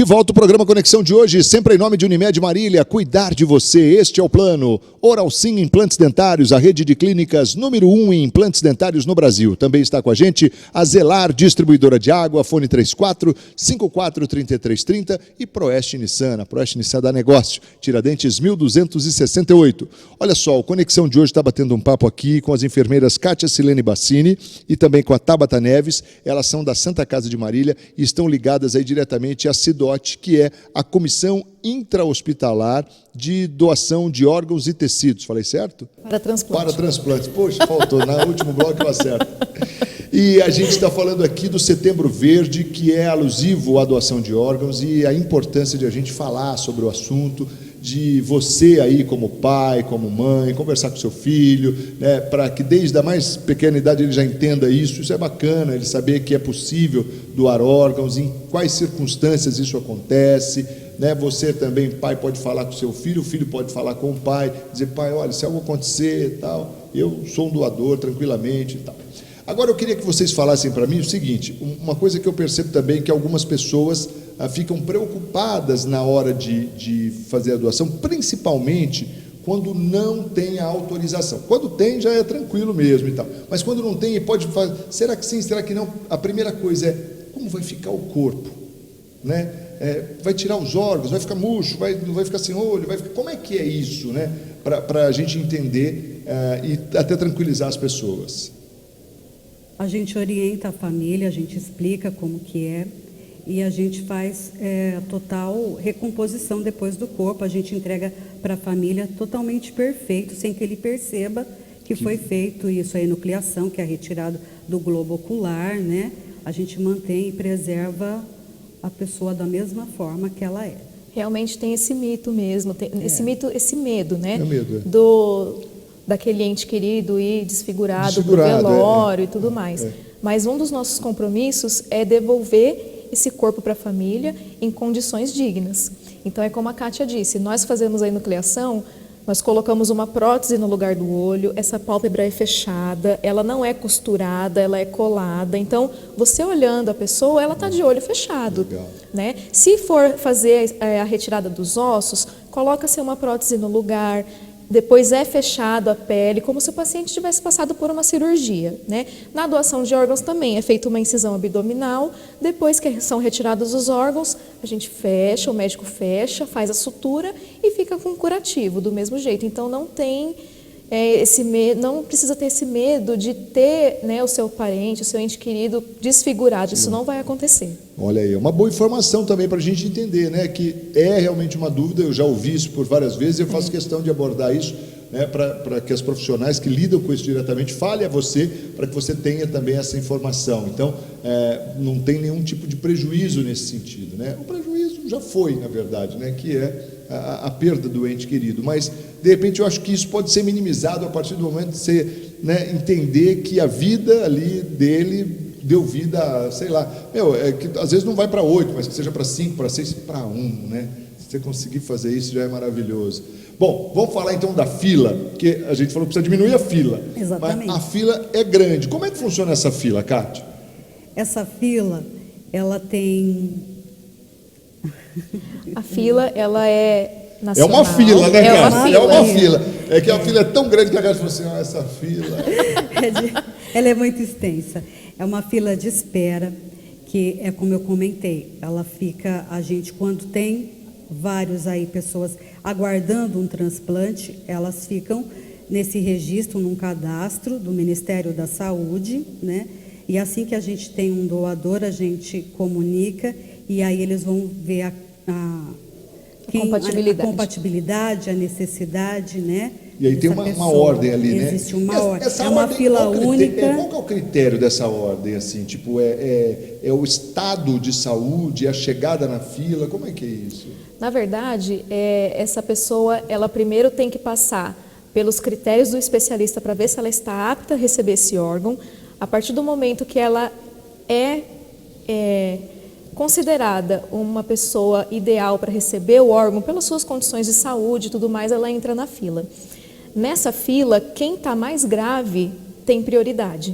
De volta ao programa Conexão de hoje, sempre em nome de Unimed Marília, cuidar de você, este é o plano. Oralsim Implantes Dentários, a rede de clínicas número 1 em implantes dentários no Brasil. Também está com a gente a Zelar, distribuidora de água, fone 34-54-3330 e Proeste Nissan. A Proeste Nissan dá negócio, Tiradentes 1268. Olha só, o Conexão de hoje está batendo um papo aqui com as enfermeiras Kátia Silene Bassini e também com a Tabata Neves. Elas são da Santa Casa de Marília e estão ligadas aí diretamente à CIDOT, que é a Comissão Intra-Hospitalar de Doação de Órgãos e Tecidos. Falei certo? Para transplantes. Para transplantes. Poxa, faltou. No último bloco eu acerto. E a gente está falando aqui do Setembro Verde, que é alusivo à doação de órgãos e a importância de a gente falar sobre o assunto, de você aí como pai, como mãe, conversar com seu filho, né, para que desde a mais pequena idade ele já entenda isso. Isso é bacana, ele saber que é possível doar órgãos, em quais circunstâncias isso acontece, né? Você também, pai, pode falar com seu filho, o filho pode falar com o pai, dizer, pai, olha, se algo acontecer, tal, eu sou um doador, tranquilamente, tal. Agora eu queria que vocês falassem para mim o seguinte, uma coisa que eu percebo também, que algumas pessoas ficam preocupadas na hora de fazer a doação, principalmente quando não tem a autorização. Quando tem, já é tranquilo mesmo e tal. Mas quando não tem, pode fazer, será que sim, será que não? A primeira coisa é, como vai ficar o corpo? Né? Vai tirar os órgãos, vai ficar murcho, vai ficar sem olho, como é que é isso, né? Para a gente entender e até tranquilizar as pessoas. A gente orienta a família, a gente explica como que é e a gente faz a total recomposição depois do corpo. A gente entrega para a família totalmente perfeito, sem que ele perceba que foi feito isso, a enucleação, que é retirado do globo ocular, né? A gente mantém e preserva a pessoa da mesma forma que ela é. Realmente tem esse mito mesmo, esse mito, esse medo, né? É medo, daquele ente querido ir desfigurado do velório e tudo mais. Mas um dos nossos compromissos é devolver esse corpo para a família em condições dignas. Então é como a Kátia disse, nós fazemos a enucleação, nós colocamos uma prótese no lugar do olho, essa pálpebra é fechada, ela não é costurada, ela é colada. Então, você olhando a pessoa, ela está de olho fechado. Né? Se for fazer a retirada dos ossos, coloca-se uma prótese no lugar, depois é fechado a pele, como se o paciente tivesse passado por uma cirurgia. Né? Na doação de órgãos também é feita uma incisão abdominal, depois que são retirados os órgãos, a gente fecha, o médico fecha, faz a sutura e fica com um curativo, do mesmo jeito. Então não tem não precisa ter esse medo de ter, né, o seu parente, o seu ente querido desfigurado. Isso não vai acontecer. Olha aí, é uma boa informação também para a gente entender, né, que é realmente uma dúvida, eu já ouvi isso por várias vezes, eu faço questão de abordar isso, né, para que as profissionais que lidam com isso diretamente falem a você, para que você tenha também essa informação. Então, não tem nenhum tipo de prejuízo nesse sentido, né? O prejuízo já foi, na verdade, né, que é a perda do ente querido, mas de repente eu acho que isso pode ser minimizado a partir do momento de você, né, entender que a vida ali dele deu vida, sei lá, que às vezes não vai para 8, mas que seja para 5, para 6, para 1, né? Se você conseguir fazer isso já é maravilhoso. Bom, vamos falar então da fila, que a gente falou que precisa diminuir a fila. Exatamente. Mas a fila é grande. Como é que funciona essa fila, Kátia? Essa fila, ela tem... A fila, ela é nacional. É uma fila, né, Kátia? É uma fila. É que a fila é tão grande que a Kátia falou assim, essa fila... Ela é muito extensa. É uma fila de espera, que é como eu comentei, ela fica, a gente, quando tem vários aí pessoas aguardando um transplante, elas ficam nesse registro, num cadastro do Ministério da Saúde, né? E assim que a gente tem um doador, a gente comunica e aí eles vão ver a compatibilidade, a necessidade, né? E aí tem uma ordem ali, né? Existe uma ordem. Essa é uma ordem, fila única. Qual que é o critério dessa ordem? Assim, tipo, é o estado de saúde, a chegada na fila? Como é que é isso? Na verdade, essa pessoa, ela primeiro tem que passar pelos critérios do especialista para ver se ela está apta a receber esse órgão. A partir do momento que ela é considerada uma pessoa ideal para receber o órgão, pelas suas condições de saúde e tudo mais, ela entra na fila. Nessa fila, quem está mais grave tem prioridade.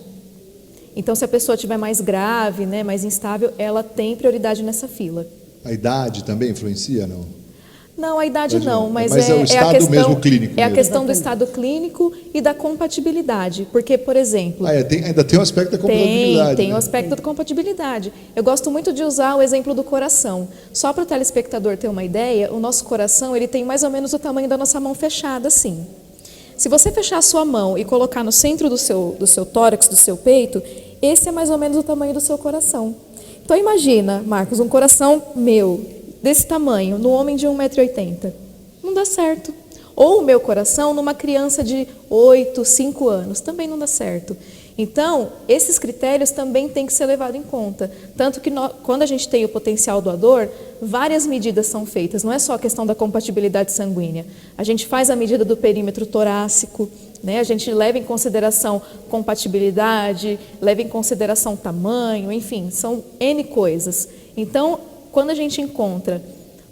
Então, se a pessoa estiver mais grave, né, mais instável, ela tem prioridade nessa fila. A idade também influencia, não? Não, a idade não, mas é o estado a questão, mesmo clínico. É a mesmo. questão do estado clínico e da compatibilidade. Porque, por exemplo... ainda tem o aspecto da compatibilidade. Tem o aspecto da compatibilidade. Eu gosto muito de usar o exemplo do coração. Só para o telespectador ter uma ideia, o nosso coração ele tem mais ou menos o tamanho da nossa mão fechada, assim. Se você fechar a sua mão e colocar no centro do seu tórax, do seu peito, esse é mais ou menos o tamanho do seu coração. Então imagina, Marcos, um coração meu, desse tamanho, no homem de 1,80 m. Não dá certo. Ou o meu coração numa criança de 8, 5 anos. Também não dá certo. Então, esses critérios também têm que ser levados em conta. Tanto que quando a gente tem o potencial doador, várias medidas são feitas. Não é só a questão da compatibilidade sanguínea. A gente faz a medida do perímetro torácico, né? A gente leva em consideração compatibilidade, leva em consideração tamanho, enfim, são N coisas. Então, quando a gente encontra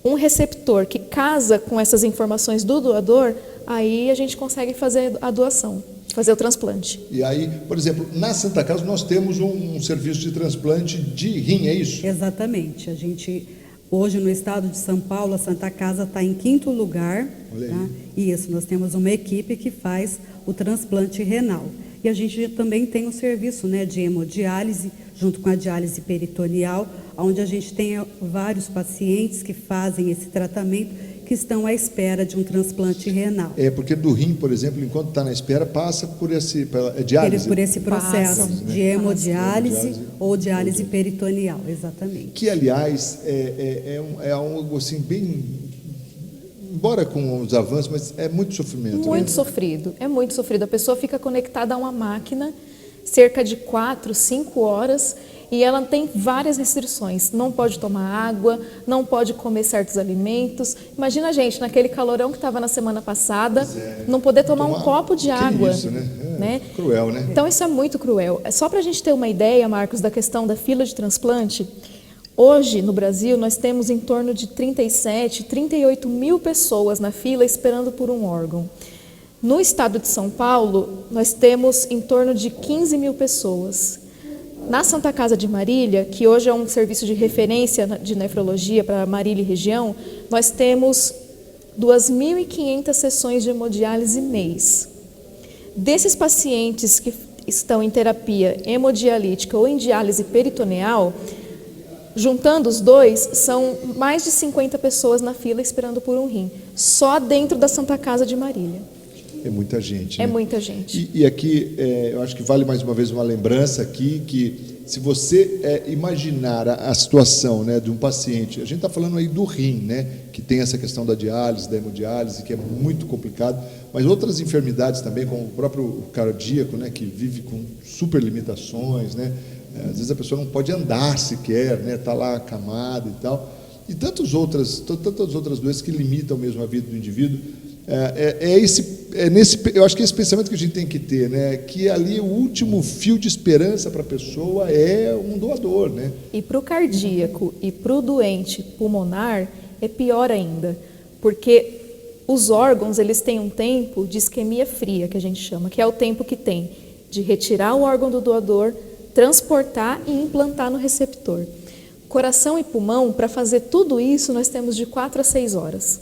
um receptor que casa com essas informações do doador, aí a gente consegue fazer a doação, fazer o transplante. E aí, por exemplo, na Santa Casa nós temos um serviço de transplante de rim, é isso? Exatamente. A gente, hoje no estado de São Paulo, a Santa Casa está em 5º lugar. Tá? Isso, nós temos uma equipe que faz o transplante renal. E a gente também tem um serviço, né, de hemodiálise, junto com a diálise peritoneal, onde a gente tem vários pacientes que fazem esse tratamento, que estão à espera de um transplante renal. Porque do rim, por exemplo, enquanto está na espera, passa por diálise. Por esse processo de hemodiálise ou diálise peritoneal, exatamente. Que, aliás, é algo assim bem... Embora com os avanços, mas é muito sofrimento. Muito sofrido, é muito sofrido. A pessoa fica conectada a uma máquina cerca de 4, 5 horas e ela tem várias restrições. Não pode tomar água, não pode comer certos alimentos. Imagina a gente, naquele calorão que estava na semana passada, não poder tomar um copo de água. Isso, né? Cruel, né? Então isso é muito cruel. Só para a gente ter uma ideia, Marcos, da questão da fila de transplante, hoje no Brasil nós temos em torno de 37, 38 mil pessoas na fila esperando por um órgão. No estado de São Paulo, nós temos em torno de 15 mil pessoas. Na Santa Casa de Marília, que hoje é um serviço de referência de nefrologia para Marília e região, nós temos 2.500 sessões de hemodiálise mês. Desses pacientes que estão em terapia hemodialítica ou em diálise peritoneal, juntando os dois, são mais de 50 pessoas na fila esperando por um rim, só dentro da Santa Casa de Marília. É muita gente. É muita gente. E aqui, eu acho que vale mais uma vez uma lembrança aqui, que se você imaginar a situação, né, de um paciente, a gente está falando aí do rim, né, que tem essa questão da diálise, da hemodiálise, que é muito complicado, mas outras enfermidades também, como o próprio cardíaco, né, que vive com super limitações, né, às vezes a pessoa não pode andar sequer, né, está lá acamada e tal, e tantas outras doenças que limitam mesmo a vida do indivíduo. Eu acho que é esse pensamento que a gente tem que ter, né? Que ali o último fio de esperança para a pessoa é um doador, né? E para o cardíaco e para o doente pulmonar é pior ainda, porque os órgãos eles têm um tempo de isquemia fria, que a gente chama, que é o tempo que tem de retirar o órgão do doador, transportar e implantar no receptor. Coração e pulmão, para fazer tudo isso, nós temos de 4 a 6 horas.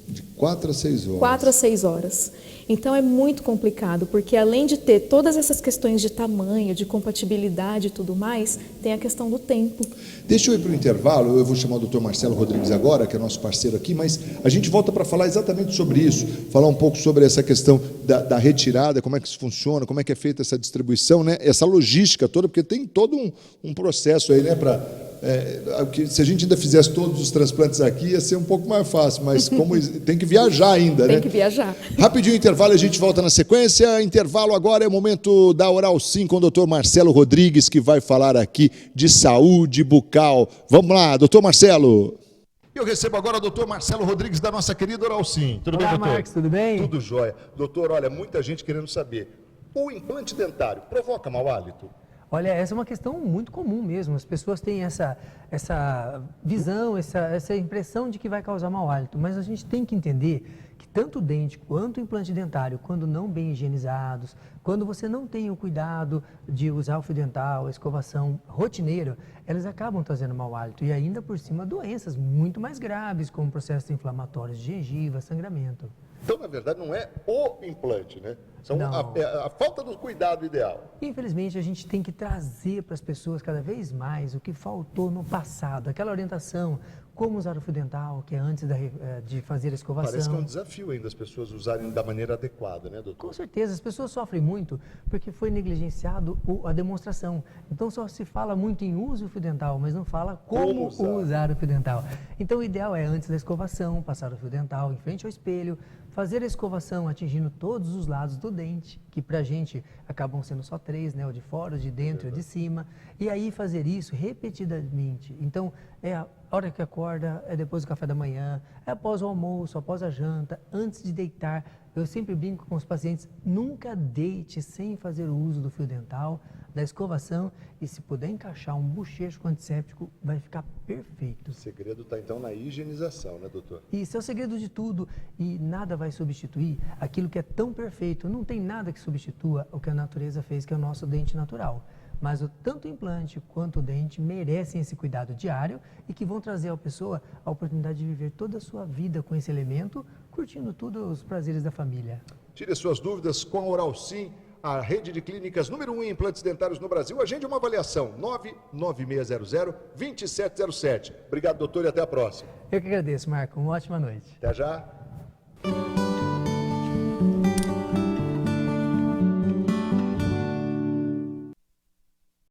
De 4 a 6 horas. 4 a 6 horas. Então é muito complicado, porque além de ter todas essas questões de tamanho, de compatibilidade e tudo mais, tem a questão do tempo. Deixa eu ir para o intervalo, eu vou chamar o Dr. Marcelo Rodrigues agora, que é nosso parceiro aqui, mas a gente volta para falar exatamente sobre isso, falar um pouco sobre essa questão da retirada, como é que isso funciona, como é que é feita essa distribuição, né? Essa logística toda, porque tem todo um processo aí, né, se a gente ainda fizesse todos os transplantes aqui, ia ser um pouco mais fácil, mas como tem que viajar ainda, né? Tem que viajar. Rapidinho intervalo, a gente volta na sequência. Intervalo agora é o momento da Oral Sim com o Dr. Marcelo Rodrigues, que vai falar aqui de saúde bucal. Vamos lá, doutor Marcelo. Eu recebo agora o doutor Marcelo Rodrigues, da nossa querida Oral Sim. Tudo bem, doutor? Olá, Marcos, tudo bem? Tudo jóia. Doutor, olha, muita gente querendo saber, o implante dentário provoca mau hálito? Olha, essa é uma questão muito comum mesmo. As pessoas têm essa visão, essa impressão de que vai causar mau hálito. Mas a gente tem que entender que tanto o dente quanto o implante dentário, quando não bem higienizados, quando você não tem o cuidado de usar o fio dental, a escovação rotineira, elas acabam trazendo mau hálito e ainda por cima doenças muito mais graves, como processos inflamatórios de gengiva, sangramento. Então, na verdade, não é o implante, né? São a falta do cuidado ideal. Infelizmente, a gente tem que trazer para as pessoas cada vez mais o que faltou no passado, aquela orientação, como usar o fio dental, que é antes de fazer a escovação. Parece que é um desafio ainda as pessoas usarem da maneira adequada, né, doutor? Com certeza, as pessoas sofrem muito porque foi negligenciado a demonstração. Então só se fala muito em use o fio dental, mas não fala como usar o fio dental. Então o ideal é antes da escovação, passar o fio dental em frente ao espelho, fazer a escovação atingindo todos os lados do dente, que pra gente acabam sendo só 3, né? O de fora, o de dentro e o de cima. E aí fazer isso repetidamente. Então, é a hora que acorda, é depois do café da manhã, é após o almoço, após a janta, antes de deitar. Eu sempre brinco com os pacientes, nunca deite sem fazer o uso do fio dental, da escovação, e se puder encaixar um bochecho com antisséptico, vai ficar perfeito. O segredo está então na higienização, né, doutor? Isso é o segredo de tudo, e nada vai substituir aquilo que é tão perfeito. Não tem nada que substitua o que a natureza fez, que é o nosso dente natural. Mas tanto o implante quanto o dente merecem esse cuidado diário e que vão trazer à pessoa a oportunidade de viver toda a sua vida com esse elemento, curtindo todos os prazeres da família. Tire suas dúvidas com a Oral Sim, a rede de clínicas número 1 em implantes dentários no Brasil. Agende uma avaliação, 99600-2707. Obrigado, doutor, e até a próxima. Eu que agradeço, Marco. Uma ótima noite. Até já.